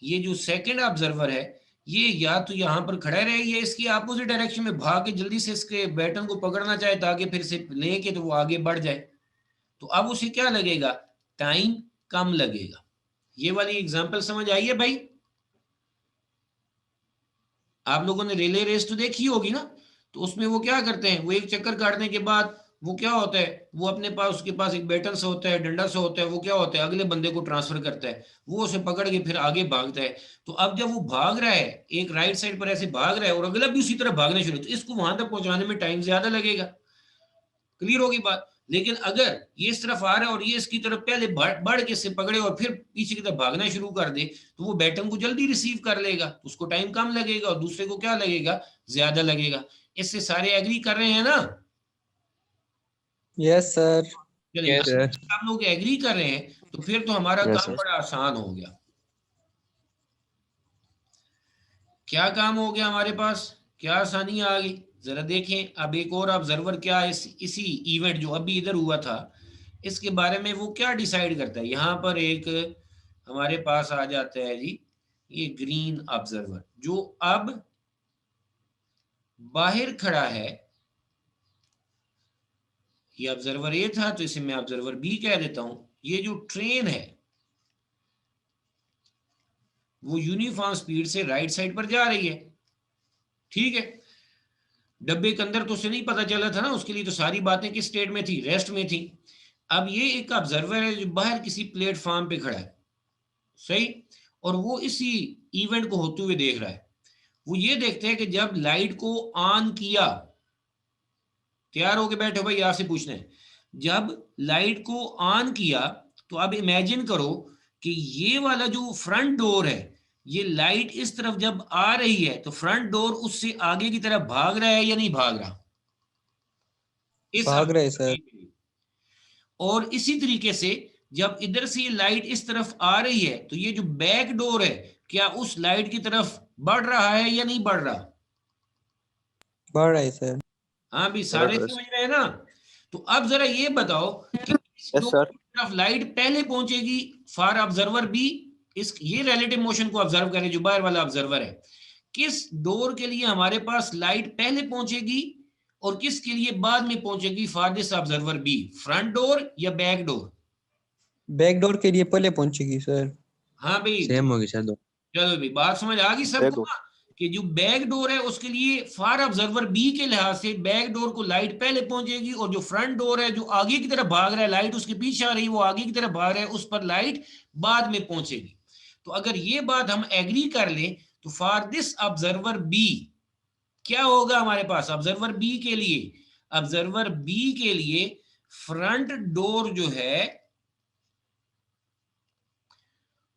ये जो सेकंड ऑब्जर्वर है, ये या तो यहाँ पर खड़ा रहे या इसकी अपोजिट डायरेक्शन में भाग के जल्दी से इसके बैटन को पकड़ना चाहे ताकि फिर से लेके तो वो आगे बढ़ जाए। तो अब उसे क्या लगेगा? टाइम कम लगेगा। ये वाली एग्जांपल समझ आई है भाई? आप लोगों ने रिले रेस तो देखी होगी ना? तो उसमें वो क्या करते हैं? वो एक चक्कर काटने के बाद वो क्या होता है, वो अपने पास, उसके पास एक बैटन सा होता है, डंडा सा होता है, वो क्या होता है? अगले बंदे को ट्रांसफर करता है, वो उसे पकड़ के फिर आगे भागता है। तो अब जब वो भाग रहा है, एक राइट साइड पर ऐसे भाग रहा है और अगला भी उसी तरह भागना शुरू, तो इसको वहां तक पहुंचाने में टाइम ज्यादा लगेगा। क्लियर होगी बात? लेकिन अगर ये इस तरफ आ रहा है और ये इसकी तरफ पहले बढ़ के इससे पकड़े और फिर पीछे की तरफ भागना शुरू कर दे, तो वो बैटन को जल्दी रिसीव कर लेगा, उसको टाइम कम लगेगा और दूसरे को क्या लगेगा? ज्यादा लगेगा। इससे सारे एग्री कर रहे हैं ना? Yes sir. चलिए, यस आप लोग एग्री कर रहे हैं तो फिर तो हमारा Yes, काम sir. बड़ा आसान हो गया। क्या काम हो गया हमारे पास? क्या आसानी आ गई? जरा देखें। अब एक और ऑब्जर्वर क्या इसी इवेंट जो अभी इधर हुआ था इसके बारे में वो क्या डिसाइड करता है? यहाँ पर एक हमारे पास आ जाता है जी, ये ग्रीन ऑब्जर्वर जो अब बाहर खड़ा है। ये ऑब्जर्वर ए था तो इसे मैं ऑब्जर्वर बी कह देता हूं। ये जो ट्रेन है, वो यूनिफॉर्म स्पीड से राइट साइड पर जा रही है, ठीक है। डब्बे के अंदर तो उसे नहीं पता चला था ना, उसके लिए तो सारी बातें किस स्टेट में थी, रेस्ट में थी। अब ये एक ऑब्जर्वर है जो बाहर किसी प्लेटफॉर्म पे खड़ा है, सही, और वो इसी इवेंट को होते हुए देख रहा है। वो ये देखते हैं कि जब लाइट को ऑन किया, तैयार होके बैठो भाई, आपसे पूछना है, जब लाइट को ऑन किया तो अब इमेजिन करो कि ये वाला जो फ्रंट डोर है, ये लाइट इस तरफ जब आ रही है तो फ्रंट डोर उससे आगे की तरफ भाग रहा है या नहीं भाग रहा? इस भाग रहे सर। और इसी तरीके से जब इधर से ये लाइट इस तरफ आ रही है तो ये जो बैक डोर है, क्या उस लाइट की तरफ बढ़ रहा है या नहीं बढ़ रहा? बढ़ रहे सर। हाँ भी, सारे समझ रहे हैं ना? तो अब जरा ये बताओ कि इस यस डोर सर। की तरफ लाइट पहले पहुंचेगी फॉर ऑब्जर्वर बी, इस ये रिलेटिव मोशन को ऑब्जर्व करें जो बाहर वाला ऑब्जर्वर है, किस डोर के लिए हमारे पास लाइट पहले पहुंचेगी और किसके लिए बाद में पहुंचेगी for this observer B, front door या बैक डोर? बैक डोर के लिए पहले पहुंचेगी सर। हाँ भाई, सेम होगी सर दो। चलो भाई, बात समझ आ गई सबको ना? कि जो बैक डोर है उसके लिए फॉर ऑब्जर्वर बी के लिहाज से बैक डोर को लाइट पहले पहुंचेगी, और जो फ्रंट डोर है जो आगे की तरफ भाग रहा है, लाइट उसके पीछे आ रही है, वो आगे की तरफ भाग रहा है, उस पर लाइट बाद में पहुंचेगी। तो अगर ये बात हम एग्री कर लें तो फॉर दिस ऑब्जर्वर बी क्या होगा हमारे पास? ऑब्जर्वर बी के लिए, ऑब्जर्वर बी के लिए फ्रंट डोर जो है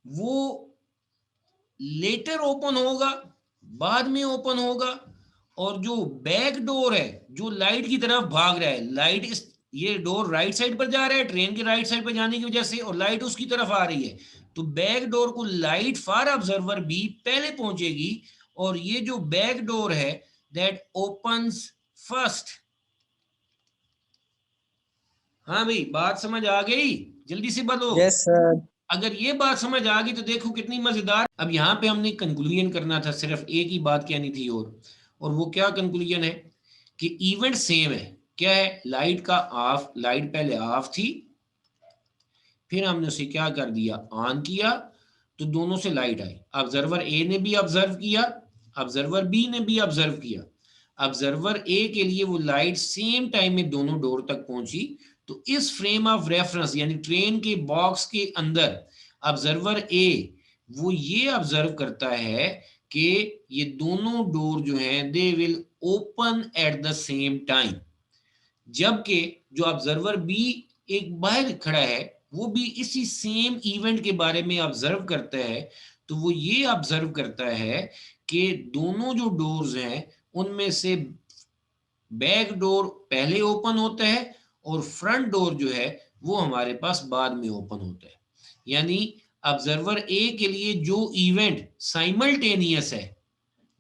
वो लेटर ओपन होगा, बाद में ओपन होगा, और जो बैक डोर है जो लाइट की तरफ भाग रहा है, लाइट इस ये डोर राइट साइड पर जा रहा है ट्रेन के राइट साइड पर जाने की वजह से, और लाइट उसकी तरफ आ रही है, तो बैक डोर को लाइट फॉर ऑब्जर्वर बी पहले पहुंचेगी, और ये जो बैक डोर है दैट ओपन्स फर्स्ट। हाँ भाई, बात समझ आ गई? जल्दी से बोलो। Yes sir. अगर ये बात समझ आ गई तो देखो कितनी मजेदार। अब यहाँ पे हमने कंक्लूजन करना था, सिर्फ एक ही बात कहनी थी, और वो क्या कंक्लूजन है कि इवेंट सेम है। क्या है? लाइट का ऑफ, लाइट पहले ऑफ थी, फिर हमने उसे क्या कर दिया, ऑन किया, तो दोनों से लाइट आई। ऑब्जर्वर ए ने भी ऑब्जर्व किया, ऑब्जर्वर बी ने भी ऑब्जर्व किया। ऑब्जर्वर ए के लिए वो लाइट सेम टाइम में दोनों डोर तक पहुंची। तो इस फ्रेम ऑफ रेफरेंस यानी ट्रेन के बॉक्स के अंदर ऑब्जर्वर ए वो ये ऑब्जर्व करता है कि ये दोनों डोर जो हैं they will open at the same time, जबकि जो ऑब्जर्वर बी एक बाहर खड़ा है वो भी इसी सेम इवेंट के बारे में ऑब्जर्व करता है। तो वो ये ऑब्जर्व करता है कि दोनों जो डोर्स हैं उनमें से बैक डोर पहले ओपन होता है और फ्रंट डोर जो है वो हमारे पास बाद में ओपन होता है। यानी ऑब्जर्वर ए के लिए जो इवेंट साइमल्टेनियस है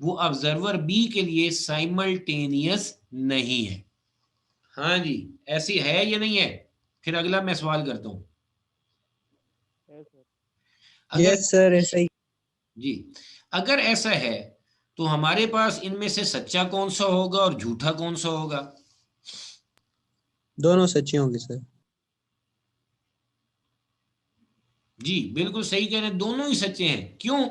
वो ऑब्जर्वर बी के लिए साइमल्टेनियस नहीं है। हाँ जी, ऐसी है या नहीं है? फिर अगला मैं सवाल करता हूं। अगर यस सर, ऐसा ही। जी, अगर ऐसा है तो हमारे पास इनमें से सच्चा कौन सा होगा और झूठा कौन सा होगा? दोनों सच्चे होंगे सर। जी बिल्कुल सही कह रहे हैं, दोनों ही सच्चे हैं। क्यों?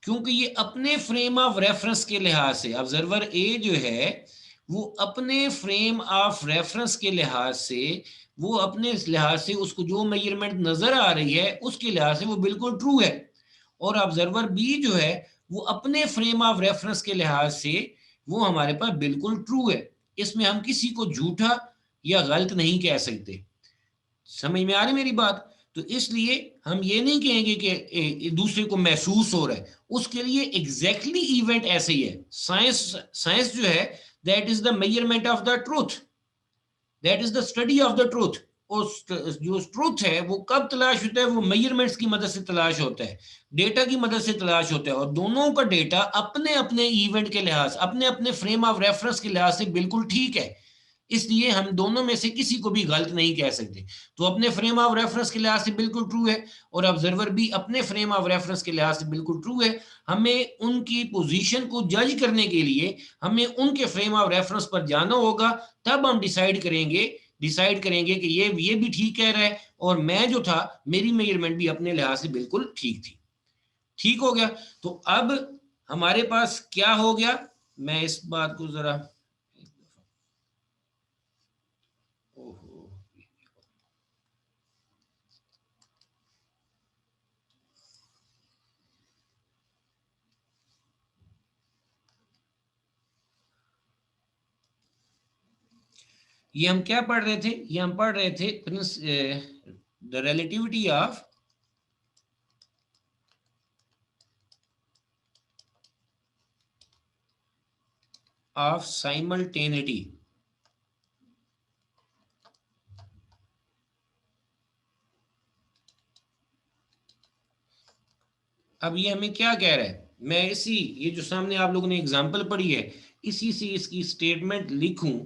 क्योंकि ये अपने फ्रेम ऑफ रेफरेंस के लिहाज से, ऑब्जर्वर ए जो है वो अपने फ्रेम ऑफ रेफरेंस के लिहाज से, वो अपने लिहाज से उसको जो मेजरमेंट नजर आ रही है उसके लिहाज से वो बिल्कुल ट्रू है, और ऑब्जर्वर बी जो है वो अपने फ्रेम ऑफ रेफरेंस के लिहाज से वो हमारे पास बिल्कुल ट्रू है। इसमें हम किसी को झूठा या गलत नहीं कह सकते। समझ में आ रही मेरी बात? तो इसलिए हम ये नहीं कहेंगे कि दूसरे को महसूस हो रहा है, उसके लिए एग्जैक्टली इवेंट ऐसे ही है। साइंस जो है that is the measurement of the truth, that is the study of the truth. और जो ट्रूथ है वो कब तलाश होता है? वो मेजरमेंट्स की मदद से तलाश होता है, डेटा की मदद से तलाश होता है, और दोनों का डेटा अपने अपने इवेंट के लिहाज, अपने अपने फ्रेम ऑफ रेफरेंस के लिहाज से बिल्कुल ठीक है। इसलिए हम दोनों में से किसी को भी गलत नहीं कह सकते। तो अपने फ्रेम ऑफ रेफरेंस के लिहाज से बिल्कुल ट्रू है, और ऑब्जर्वर भी अपने फ्रेम ऑफ रेफरेंस के लिहाज से बिल्कुल ट्रू है। हमें उनकी पोजीशन को जज करने के लिए हमें उनके फ्रेम ऑफ रेफरेंस पर जाना होगा, तब हम डिसाइड करेंगे कि ये भी ठीक कह रहा है, और मैं जो था मेरी मेजरमेंट भी अपने लिहाज से बिल्कुल ठीक थी। ठीक हो गया। तो अब हमारे पास क्या हो गया, मैं इस बात को जरा, ओहो, ये हम क्या पढ़ रहे थे, ये हम पढ़ रहे थे द रिलेटिविटी ऑफ साइमल्टेनिटी। अब ये हमें क्या कह रहा है, मैं इसी, ये जो सामने आप लोगों ने एग्जांपल पढ़ी है, इसी से इसकी स्टेटमेंट लिखूं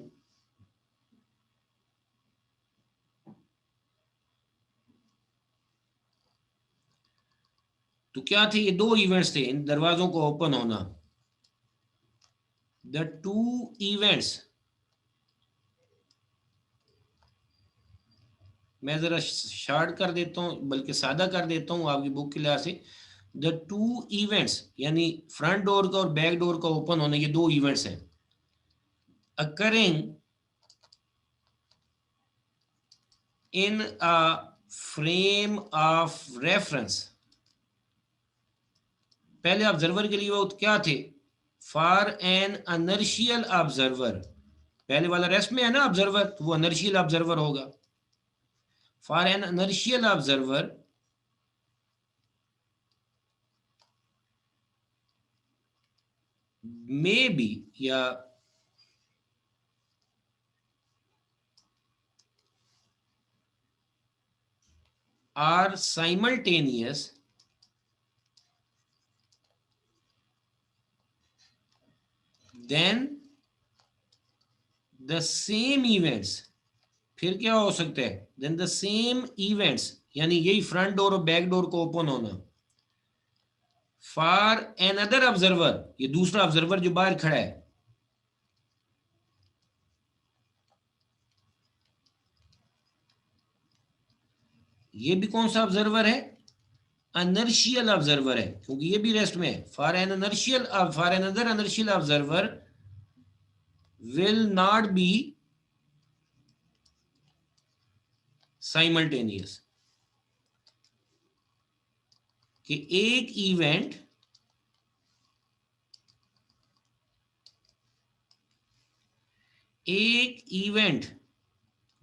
तो क्या थे, ये दो इवेंट्स थे इन दरवाजों को ओपन होना। द टू इवेंट्स, मैं जरा शार्ट कर देता हूं, बल्कि सादा कर देता हूं आपकी बुक के लिहाज से। द टू इवेंट्स यानी फ्रंट डोर का और बैक डोर का ओपन होना, ये दो इवेंट्स हैं occurring in a frame of reference। पहले ऑब्जर्वर के लिए वो क्या थे, फॉर एन अनर्शियल ऑब्जर्वर, पहले वाला रेस्ट में है ना ऑब्जर्वर, तो वो अनर्शियल ऑब्जर्वर होगा। For an inertial observer may be, या are simultaneous then the same events। फिर क्या हो सकता है, then the same events यानी यही फ्रंट डोर और बैक डोर को ओपन होना, फॉर another observer, ये दूसरा ऑब्जर्वर जो बाहर खड़ा है, ये भी कौन सा ऑब्जर्वर है, अनर्शियल ऑब्जर्वर है, क्योंकि ये भी रेस्ट में है। For an inertial, for another inertial observer will not be simultaneous, कि एक इवेंट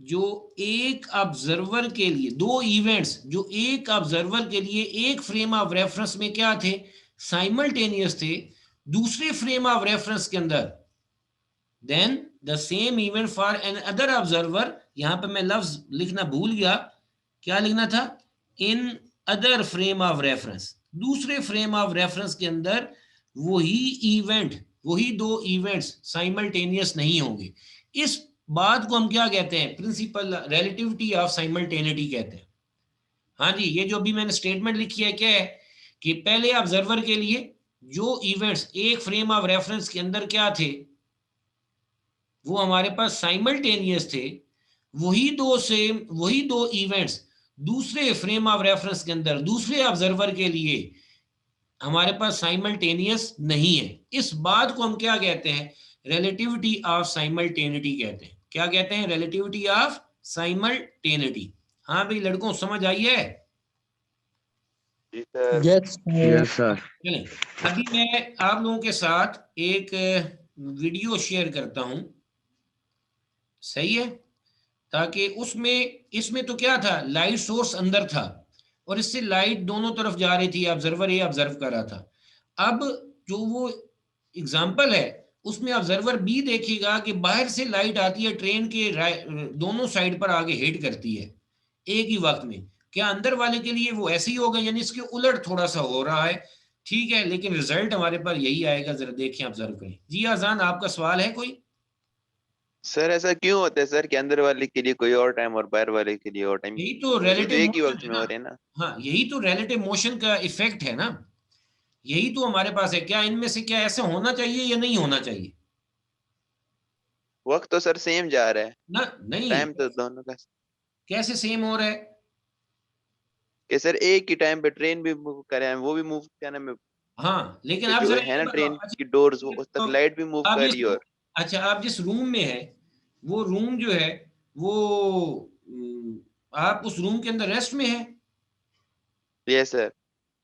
जो एक ऑब्जर्वर के लिए, दो इवेंट्स जो एक ऑब्जर्वर के लिए एक फ्रेम ऑफ रेफरेंस में क्या थे, साइमल्टेनियस थे, दूसरे फ्रेम ऑफ रेफरेंस के अंदर then the same event for another observer, यहां पे मैं लफ्ज लिखना भूल गया, क्या लिखना था, in other frame of reference, दूसरे फ्रेम ऑफ रेफरेंस के अंदर वही इवेंट, वही दो इवेंट्स साइमल्टेनियस नहीं होंगे। इस बात को हम क्या कहते हैं, प्रिंसिपल रिलेटिविटी ऑफ साइमल्टेनिटी कहते हैं। हाँ जी, ये जो अभी मैंने स्टेटमेंट लिखी है क्या है, कि पहले ऑब्जर्वर के लिए जो इवेंट्स एक फ्रेम ऑफ रेफरेंस के अंदर क्या थे, वो हमारे पास साइमल्टेनियस थे, वही दो इवेंट्स दूसरे फ्रेम ऑफ रेफरेंस के अंदर दूसरे ऑब्जर्वर के लिए हमारे पास साइमल्टेनियस नहीं है। इस बात को हम क्या कहते हैं, रिलेटिविटी ऑफ साइमल्टेनिटी कहते हैं। क्या कहते हैं, रिलेटिविटी ऑफ साइमल्टेनिटी। हाँ भाई लड़कों, समझ आई है? Yes yes sir. चलें, अभी मैं आप लोगों के साथ एक वीडियो शेयर करता हूं, सही है, ताकि उसमें, इसमें तो क्या था, लाइट सोर्स अंदर था और इससे लाइट दोनों तरफ जा रही थी, ऑब्जर्वर ये ऑब्जर्व कर रहा था। अब जो वो एग्जाम्पल है उसमें ऑब्जर्वर बी देखेगा कि बाहर से लाइट आती है, ट्रेन के दोनों साइड पर आगे हिट करती है एक ही वक्त में। क्या अंदर वाले के लिए वो ऐसे ही होगा, यानी इसके उलट थोड़ा सा हो रहा है, ठीक है, लेकिन रिजल्ट हमारे पास यही आएगा। जरा देखें, ऑब्जर्व करें। जी आजान, आपका सवाल है कोई? सर ऐसा क्यों होता है सर कि अंदर वाले के लिए कोई और टाइम और बाहर वाले के लिए और टाइम, यही तो तो रिलेटिव एक ही मोशन वक्त है में ना। हो रहे हैं ना। हाँ, यही तो रिलेटिव मोशन का इफेक्ट है ना, यही तो हमारे पास है। क्या इनमें से क्या ऐसा होना चाहिए या नहीं होना चाहिए? वक्त तो सर सेम जा रहा है, ना नहीं, टाइम तो दोनों का। कैसे सेम हो रहा है? कि सर एक ही टाइम पे ट्रेन भी मूव करे, वो भी मूव क्या नाम है, हाँ, लेकिन कि आप जो जरा है ये ना बताओ, ट्रेन अच्छा की डोर्स, वो ठीक है, उस तक तो लाइट भी मूव आप कर जिस रही है। और अच्छा आप जिस रूम में है, वो रूम जो है वो आप उस रूम के अंदर रेस्ट में है। Yes sir.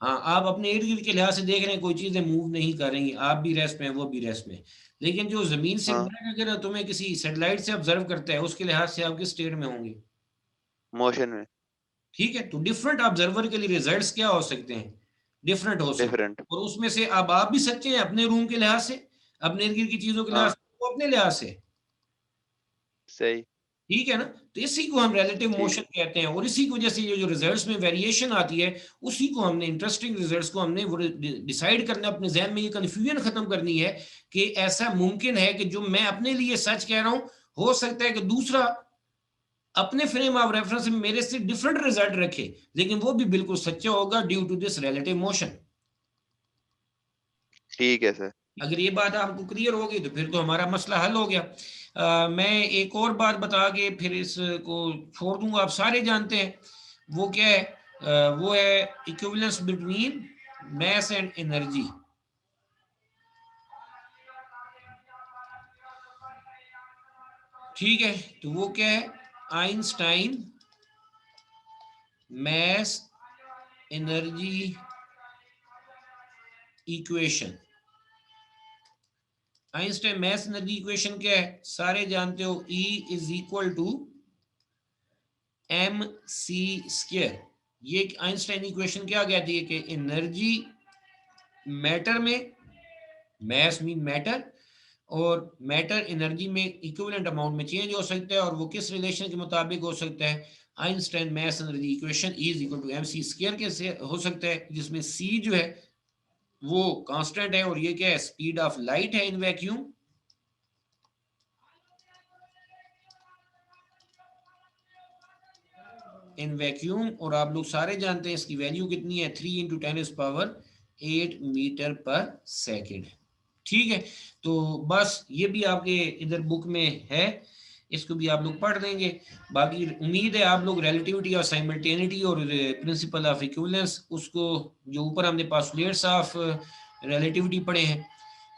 हाँ, आप अपने इर्द गिर्द के लिहाज से देख रहे हैं कोई चीजें मूव नहीं कर रही, आप भी रेस्ट में है, वो भी रेस्ट में है। लेकिन जो जमीन से हाँ, बाहर अगर तुम्हें किसी सैटेलाइट से ऑब्जर्व करता है, उसके लिहाज से आप किस स्टेट में होंगे? मोशन में। ठीक है, तो डिफरेंट ऑब्जर्वर के लिए रिजल्ट्स क्या हो सकते हैं? डिफरेंट हो सकते डिफरेंट। हैं, और उसमें से अब आप भी सच्चे हैं अपने रूम के लिहाज से, अपने इर्द गिर्द की चीजों के लिहाज हाँ, से, वो अपने लिहाज से। सही। ठीक है ना? तो इसी को हम रिलेटिव ठीक मोशन है। कहते हैं, और इसी की वजह से ये जो रिजल्ट्स में वेरिएशन आती है, उसी को हमने इंटरेस्टिंग रिजल्ट्स को हमने डिसाइड करना, अपने जहन में ये कंफ्यूजन खत्म करनी है कि ऐसा मुमकिन है कि जो मैं अपने लिए सच कह रहा हूं, हो सकता है कि दूसरा अपने फ्रेम ऑफ रेफरेंस में मेरे से डिफरेंट रिजल्ट रखे, लेकिन वो भी बिल्कुल सच्चा होगा due to this relative motion. ठीक है सर। अगर ये बात आपको क्लियर होगी तो फिर तो हमारा मसला हल हो गया। मैं एक और बात बता के फिर इसको छोड़ दूंगा, आप सारे जानते हैं वो क्या है। वो है equivalence between mass and energy. ठीक है, तो वो क्या है? Einstein mass energy equation. Einstein mass energy equation क्या है? सारे जानते हो, E is equal to M C square. ये आइंस्टाइन इक्वेशन क्या कहती है कि एनर्जी मैटर में, मैस मीन मैटर, और मैटर एनर्जी में इक्विवेलेंट अमाउंट में चेंज हो सकता है, और वो किस रिलेशन के मुताबिक हो सकता है? Einstein mass energy equation is equal to M C square कैसे हो सकता है, जिसमें सी जो है वो कांस्टेंट है, और ये क्या है? स्पीड ऑफ लाइट है इन वैक्यूम। इन वैक्यूम, और आप लोग सारे जानते हैं इसकी वैल्यू कितनी है? 3 इंटू 10⁸ मीटर पर सेकेंड। ठीक है, तो बस ये भी आपके इधर बुक में है, इसको भी आप लोग पढ़ देंगे। बाकी उम्मीद है आप लोग रिलेटिविटी और साइमल्टेनिटी और प्रिंसिपल ऑफ इक्विवेलेंस, उसको जो ऊपर हमने पास्टुलेट्स ऑफ रिलेटिविटी पढ़े हैं,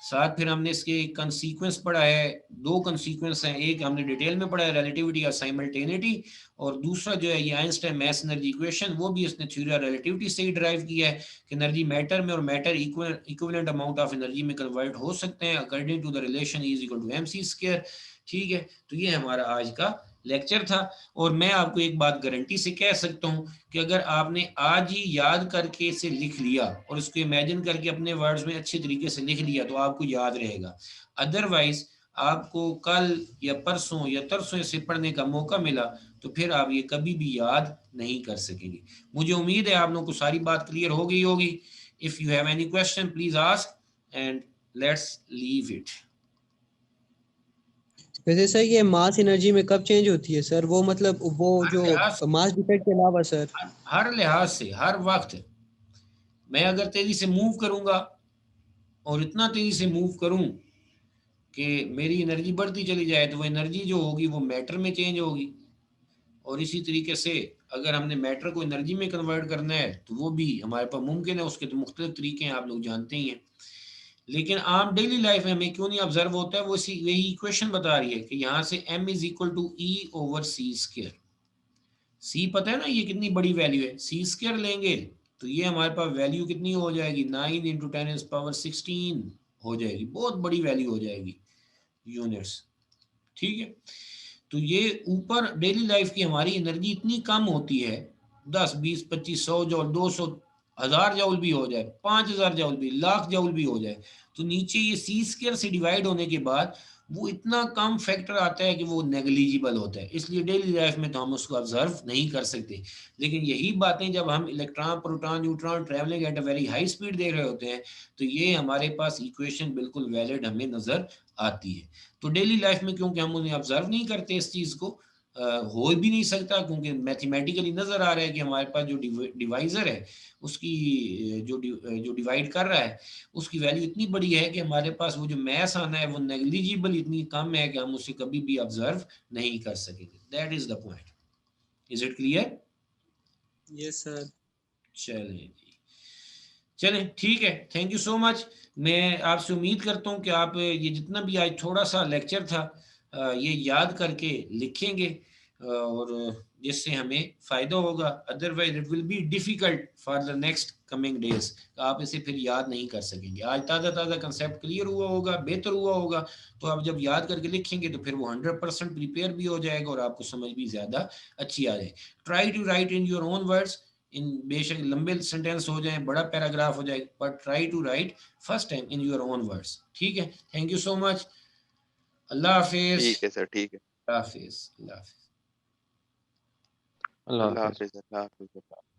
साथ फिर हमने इसके कंसीक्वेंस पढ़ा है, दो कंसीक्वेंस हैं, एक हमने डिटेल में पढ़ा है रिलेटिविटी और साइमल्टेनिटी, और दूसरा जो है ये आइंस्टाइन मैस एनर्जी इक्वेशन, वो भी इसने थ्योरी ऑफ रिलेटिविटी से ही ड्राइव किया है कि एनर्जी मैटर में और matter equivalent amount of energy में कन्वर्ट हो सकते हैं according to the relation is equal to M C square. ठीक है, तो ये हमारा आज का लेक्चर था, और मैं आपको एक बात गारंटी से कह सकता हूं कि अगर आपने आज ही याद करके इसे लिख लिया और इसको इमेजिन करके अपने वर्ड्स में अच्छे तरीके से लिख लिया तो आपको याद रहेगा। अदरवाइज आपको कल या परसों या तरसों इसे पढ़ने का मौका मिला तो फिर आप ये कभी भी याद नहीं कर सकेंगे। मुझे उम्मीद है आप लोगों को सारी बात क्लियर हो गई होगी। If you have any question please ask and let's leave it. वैसे सर ये मास एनर्जी में कब चेंज होती है सर? वो मतलब वो हर जो लिहाज मास डिफेक्ट के अलावा सर। हर लिहाज से हर वक्त मैं अगर तेजी से मूव करूंगा और इतना तेजी से मूव करूं कि मेरी एनर्जी बढ़ती चली जाए, तो वो एनर्जी जो होगी वो मैटर में चेंज होगी, और इसी तरीके से अगर हमने मैटर को एनर्जी में कन्वर्ट करना है तो वो भी हमारे पास मुमकिन है। उसके तो मुख्तलिफ तरीके हैं, आप लोग जानते ही हैं। लेकिन आम डेली लाइफ में हमें क्यों नहीं ऑब्जर्व होता है? वो इसी यही इक्वेशन बता रही है कि यहाँ से m is equal to E over C square. C पता है ना ये कितनी बड़ी वैल्यू है, सी स्क्र लेंगे तो ये हमारे पास वैल्यू कितनी हो जाएगी? 9 इंटू 10⁻16 हो जाएगी, बहुत बड़ी वैल्यू हो जाएगी यूनिट्स। ठीक है, तो ये ऊपर डेली लाइफ की हमारी एनर्जी इतनी कम होती है, 10 20 25 100 जूल, 200 1000 जूल भी हो जाए, 5000 जूल भी, लाख जूल भी हो जाए, तो नीचे ये सी स्क्वायर से डिवाइड होने के बाद वो इतना कम फैक्टर आता है कि वो नेग्लिजिबल होता है, इसलिए डेली लाइफ में तो हम उसको ऑब्जर्व नहीं कर सकते। लेकिन यही बातें जब हम electron proton neutron travelling at a very high speed देख रहे होते हैं तो ये हमारे पास इक्वेशन बिल्कुल वैलिड हमें नजर आती है। तो डेली लाइफ में क्योंकि हम उन्हें ऑब्जर्व नहीं करते, इस चीज को हो भी नहीं सकता, क्योंकि मैथमेटिकली नजर आ रहा है कि हमारे पास जो डिवाइजर है उसकी जो डिवाइड कर रहा है उसकी वैल्यू इतनी बड़ी है कि हमारे पास वो जो मैस आना है वो नेग्लिजिबल इतनी कम है कि हम उसे कभी भी ऑब्जर्व नहीं कर सकेंगे। That is the point. Is it clear? Yes sir. चलें जी, चलें ठीक है, थैंक यू सो मच। मैं आपसे उम्मीद करता हूँ कि आप ये जितना भी आज थोड़ा सा लेक्चर था ये याद करके लिखेंगे और जिससे हमें फ़ायदा होगा, otherwise it will be difficult for the next coming days. आप इसे फिर याद नहीं कर सकेंगे। आज ताज़ा-ताज़ा कंसेप्ट क्लियर हुआ होगा, बेहतर हुआ होगा, तो आप जब याद करके लिखेंगे तो फिर वो 100% प्रिपेयर भी हो जाएगा और आपको समझ भी ज़्यादा अच्छी आ जाएगी। Try to write in your own words, इन बेशक लंबे सेंटेंस हो जाएं, बड़ा पैराग्राफ हो जाए, but try to write first time in your own words. ठीक है, thank you so much. Allah हाफिज। ठीक है सर, ठीक है। अल्लाह हाफिज। अल्लाह हाफिज। अल्लाह अल्लाह हाफिज। हाफिज, अल्लाह हाफिज।